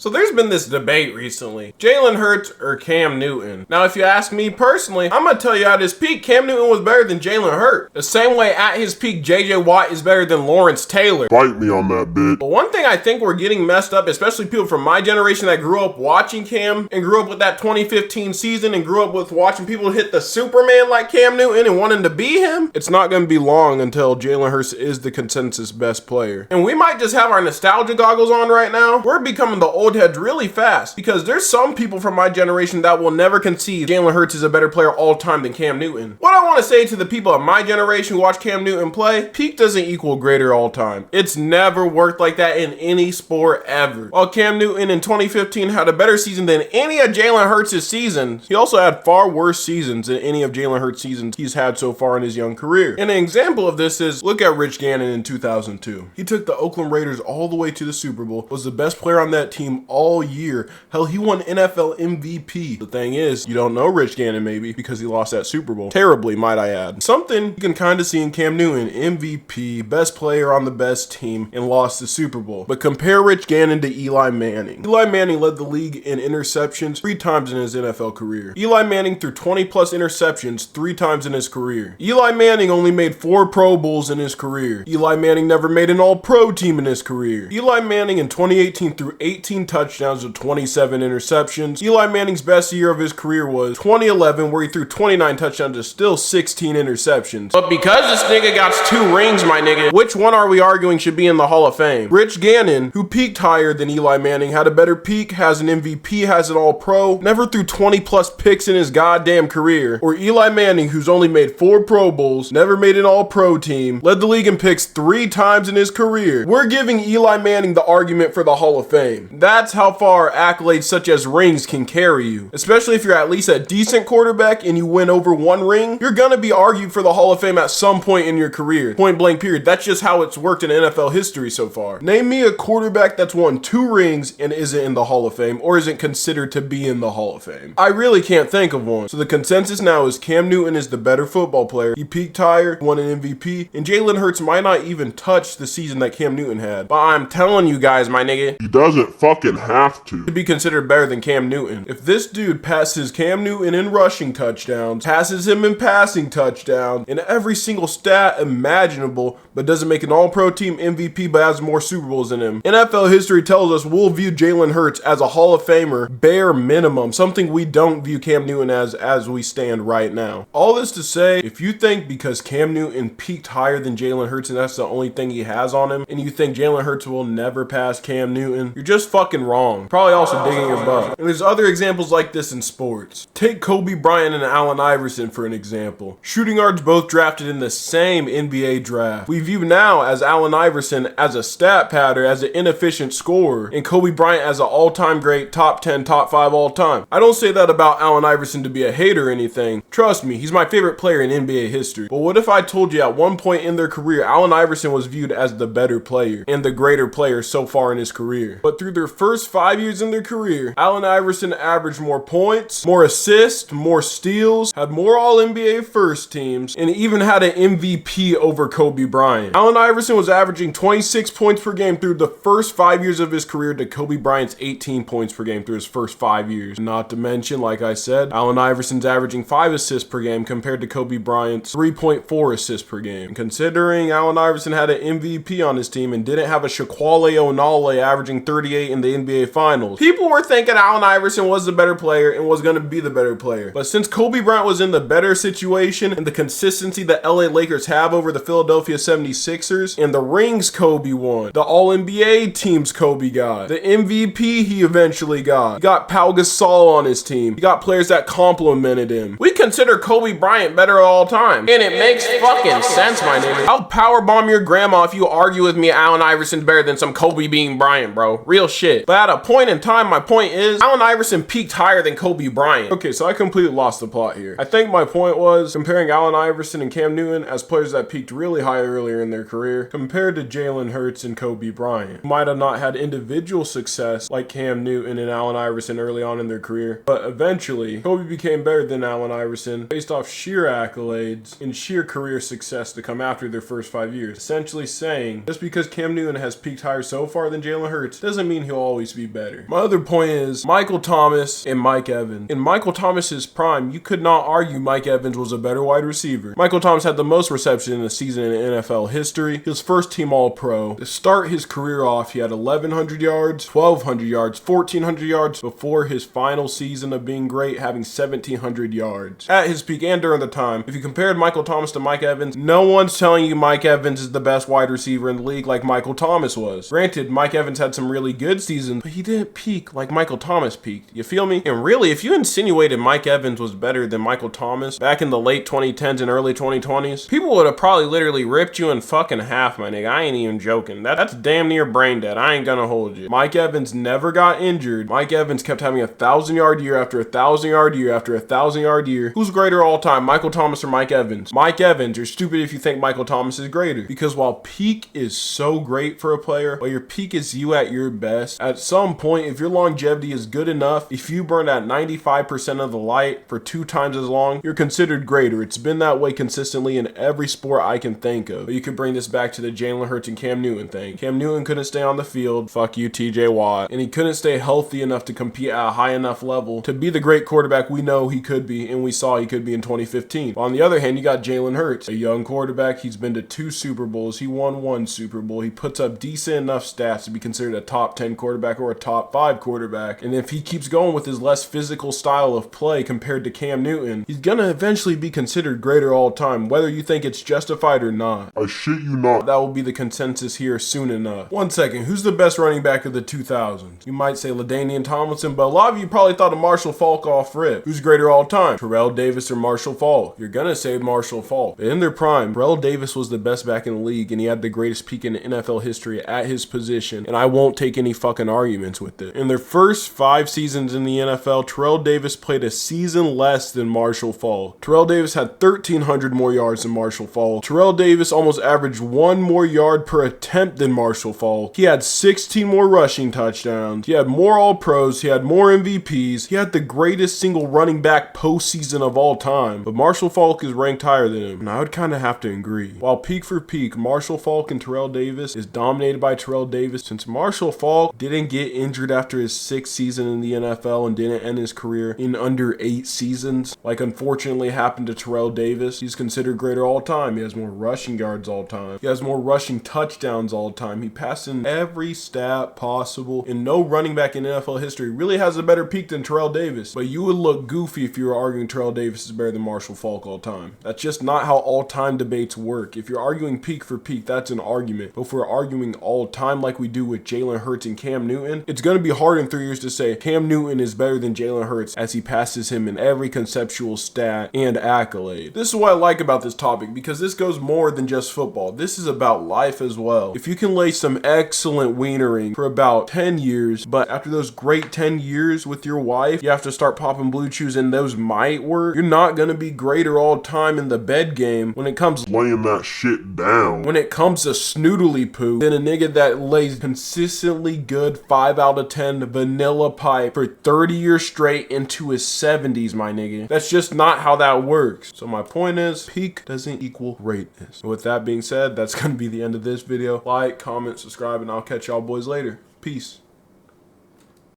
So there's been this debate recently, Jalen Hurts or Cam Newton. Now if you ask me personally, I'm going to tell you at his peak, Cam Newton was better than Jalen Hurts. The same way at his peak, JJ Watt is better than Lawrence Taylor. Fight me on that, bitch. But one thing I think we're getting messed up, especially people from my generation that grew up watching Cam and grew up with that 2015 season and grew up with watching people hit the Superman like Cam Newton and wanting to be him, it's not going to be long until Jalen Hurts is the consensus best player. And we might just have our nostalgia goggles on right now. We're becoming the old heads really fast because there's some people from my generation that will never concede Jalen Hurts is a better player all time than Cam Newton. What I want to say to the people of my generation who watch Cam Newton play, peak doesn't equal greater all time. It's never worked like that in any sport ever. While Cam Newton in 2015 had a better season than any of Jalen Hurts' seasons, he also had far worse seasons than any of Jalen Hurts' seasons he's had so far in his young career. And an example of this is, look at Rich Gannon in 2002. He took the Oakland Raiders all the way to the Super Bowl, was the best player on that team all year. Hell, he won NFL MVP. The thing is, you don't know Rich Gannon maybe because he lost that Super Bowl. Terribly, might I add. Something you can kind of see in Cam Newton, MVP, best player on the best team, and lost the Super Bowl. But compare Rich Gannon to Eli Manning. Eli Manning led the league in interceptions 3 times in his NFL career. Eli Manning threw 20 plus interceptions 3 times in his career. Eli Manning only made 4 Pro Bowls in his career. Eli Manning never made an All-Pro team in his career. Eli Manning in 2018 threw 18 touchdowns with 27 interceptions. Eli Manning's best year of his career was 2011, where he threw 29 touchdowns to still 16 interceptions. But because this nigga got 2 rings, my nigga, which one are we arguing should be in the Hall of Fame? Rich Gannon, who peaked higher than Eli Manning, had a better peak, has an MVP, has an All-Pro, never threw 20 plus picks in his goddamn career. Or Eli Manning, who's only made 4 Pro Bowls, never made an All-Pro team, led the league in picks 3 times in his career. We're giving Eli Manning the argument for the Hall of Fame. That's how far accolades such as rings can carry you. Especially if you're at least a decent quarterback and you win over 1 ring, you're gonna be argued for the Hall of Fame at some point in your career. Point blank period. That's just how it's worked in NFL history so far. Name me a quarterback that's won 2 rings and isn't in the Hall of Fame or isn't considered to be in the Hall of Fame. I really can't think of one. So the consensus now is Cam Newton is the better football player. He peaked higher, won an MVP, and Jalen Hurts might not even touch the season that Cam Newton had. But I'm telling you guys, my nigga, he doesn't fucking have to be considered better than Cam Newton. If this dude passes Cam Newton in rushing touchdowns, passes him in passing touchdowns, in every single stat imaginable, but doesn't make an All-Pro team MVP but has more Super Bowls than him, NFL history tells us we'll view Jalen Hurts as a Hall of Famer, bare minimum, something we don't view Cam Newton as we stand right now. All this to say, if you think because Cam Newton peaked higher than Jalen Hurts and that's the only thing he has on him, and you think Jalen Hurts will never pass Cam Newton, you're just fucking wrong. Probably also digging your butt. And there's other examples like this in sports. Take Kobe Bryant and Allen Iverson for an example. Shooting guards both drafted in the same NBA draft. We view now as Allen Iverson as a stat pattern, as an inefficient scorer, and Kobe Bryant as an all-time great, top 10, top 5 all time. I don't say that about Allen Iverson to be a hater or anything. Trust me, he's my favorite player in NBA history. But what if I told you at one point in their career, Allen Iverson was viewed as the better player and the greater player so far in his career. But through their first 5 years in their career, Allen Iverson averaged more points, more assists, more steals, had more All-NBA first teams, and even had an MVP over Kobe Bryant. Allen Iverson was averaging 26 points per game through the first 5 years of his career to Kobe Bryant's 18 points per game through his first 5 years. Not to mention, like I said, Allen Iverson's averaging 5 assists per game compared to Kobe Bryant's 3.4 assists per game. And considering Allen Iverson had an MVP on his team and didn't have a Shaquille O'Neal averaging 38 in the NBA Finals, people were thinking Allen Iverson was the better player and was going to be the better player. But since Kobe Bryant was in the better situation and the consistency that LA Lakers have over the Philadelphia 76ers and the rings Kobe won, the All-NBA teams Kobe got, the MVP he eventually got, he got Pau Gasol on his team, he got players that complimented him. We consider Kobe Bryant better at all time. And it makes fucking sense, my nigga. I'll powerbomb your grandma if you argue with me Allen Iverson's better than some Kobe being Bryant, bro. Real shit. But at a point in time, my point is, Allen Iverson peaked higher than Kobe Bryant. Okay, so I completely lost the plot here. I think my point was comparing Allen Iverson and Cam Newton as players that peaked really high earlier in their career compared to Jalen Hurts and Kobe Bryant, who might have not had individual success like Cam Newton and Allen Iverson early on in their career, but eventually Kobe became better than Allen Iverson based off sheer accolades and sheer career success to come after their first 5 years. Essentially saying, just because Cam Newton has peaked higher so far than Jalen Hurts doesn't mean he'll always be better. My other point is Michael Thomas and Mike Evans. In Michael Thomas's prime, you could not argue Mike Evans was a better wide receiver. Michael Thomas had the most reception in a season in NFL history. He was first team All-Pro. To start his career off, he had 1,100 yards, 1,200 yards, 1,400 yards before his final season of being great, having 1,700 yards. At his peak and during the time, if you compared Michael Thomas to Mike Evans, no one's telling you Mike Evans is the best wide receiver in the league like Michael Thomas was. Granted, Mike Evans had some really good seasons, but he didn't peak like Michael Thomas peaked. You feel me? And really, if you insinuated Mike Evans was better than Michael Thomas back in the late 2010s and early 2020s, people would have probably literally ripped you in fucking half, my nigga. I ain't even joking. That's damn near brain dead. I ain't gonna hold you. Mike Evans never got injured. Mike Evans kept having 1,000-yard year after 1,000-yard year after 1,000-yard year. Who's greater all time, Michael Thomas or Mike Evans? Mike Evans. You're stupid if you think Michael Thomas is greater. Because while peak is so great for a player, while your peak is you at your best, at some point, if your longevity is good enough, if you burn at 95% of the light for 2 times as long, you're considered greater. It's been that way consistently in every sport I can think of. But you could bring this back to the Jalen Hurts and Cam Newton thing. Cam Newton couldn't stay on the field. Fuck you, TJ Watt. And he couldn't stay healthy enough to compete at a high enough level to be the great quarterback we know he could be and we saw he could be in 2015. On the other hand, you got Jalen Hurts, a young quarterback. He's been to 2 Super Bowls. He won 1 Super Bowl. He puts up decent enough stats to be considered a top 10 quarterback or a top 5 quarterback. And if he keeps going with his less physical style of play compared to Cam Newton, he's gonna eventually be considered greater all time, whether you think it's justified or not. I shit you not. That will be the consensus here soon enough. One second, who's the best running back of the 2000s? You might say LaDainian Tomlinson, but a lot of you probably thought of Marshall Faulk off rip. Who's greater all time? Terrell Davis or Marshall Faulk? You're gonna say Marshall Faulk. But in their prime, Terrell Davis was the best back in the league and he had the greatest peak in NFL history at his position, and I won't take any fucking arguments with it. In their first 5 seasons in the NFL, Terrell Davis played a season less than Marshall Faulk. Terrell Davis had 1,300 more yards than Marshall Faulk. Terrell Davis almost averaged 1 more yard per attempt than Marshall Faulk. He had 16 more rushing touchdowns. He had more All-Pros. He had more MVPs. He had the greatest single running back postseason of all time. But Marshall Faulk is ranked higher than him, and I would kind of have to agree. While peak for peak, Marshall Faulk and Terrell Davis is dominated by Terrell Davis, since Marshall Faulk didn't get injured after his 6th season in the NFL and didn't end his career in under 8 seasons, like unfortunately happened to Terrell Davis. He's considered greater all time. He has more rushing yards all time. He has more rushing touchdowns all time. He passed in every stat possible, and no running back in NFL history really has a better peak than Terrell Davis. But you would look goofy if you were arguing Terrell Davis is better than Marshall Faulk all time. That's just not how all-time debates work. If you're arguing peak for peak, that's an argument. But if we're arguing all time like we do with Jalen Hurts and Cam Newton, it's going to be hard in 3 years to say Cam Newton is better than Jalen Hurts as he passes him in every conceptual stat and accolade. This is what I like about this topic, because this goes more than just football. This is about life as well. If you can lay some excellent wienering for about 10 years, but after those great 10 years with your wife, you have to start popping blue chews and those might work, you're not going to be greater all time in the bed game when it comes Laying that shit down. when it comes to snoodly poo than a nigga that lays consistently good 5 out of 10 vanilla pipe for 30 years straight into his 70s, my nigga. That's just not how that works. So my point is, peak doesn't equal greatness. And with that being said, that's going to be the end of this video. Like, comment, subscribe, and I'll catch y'all boys later. Peace.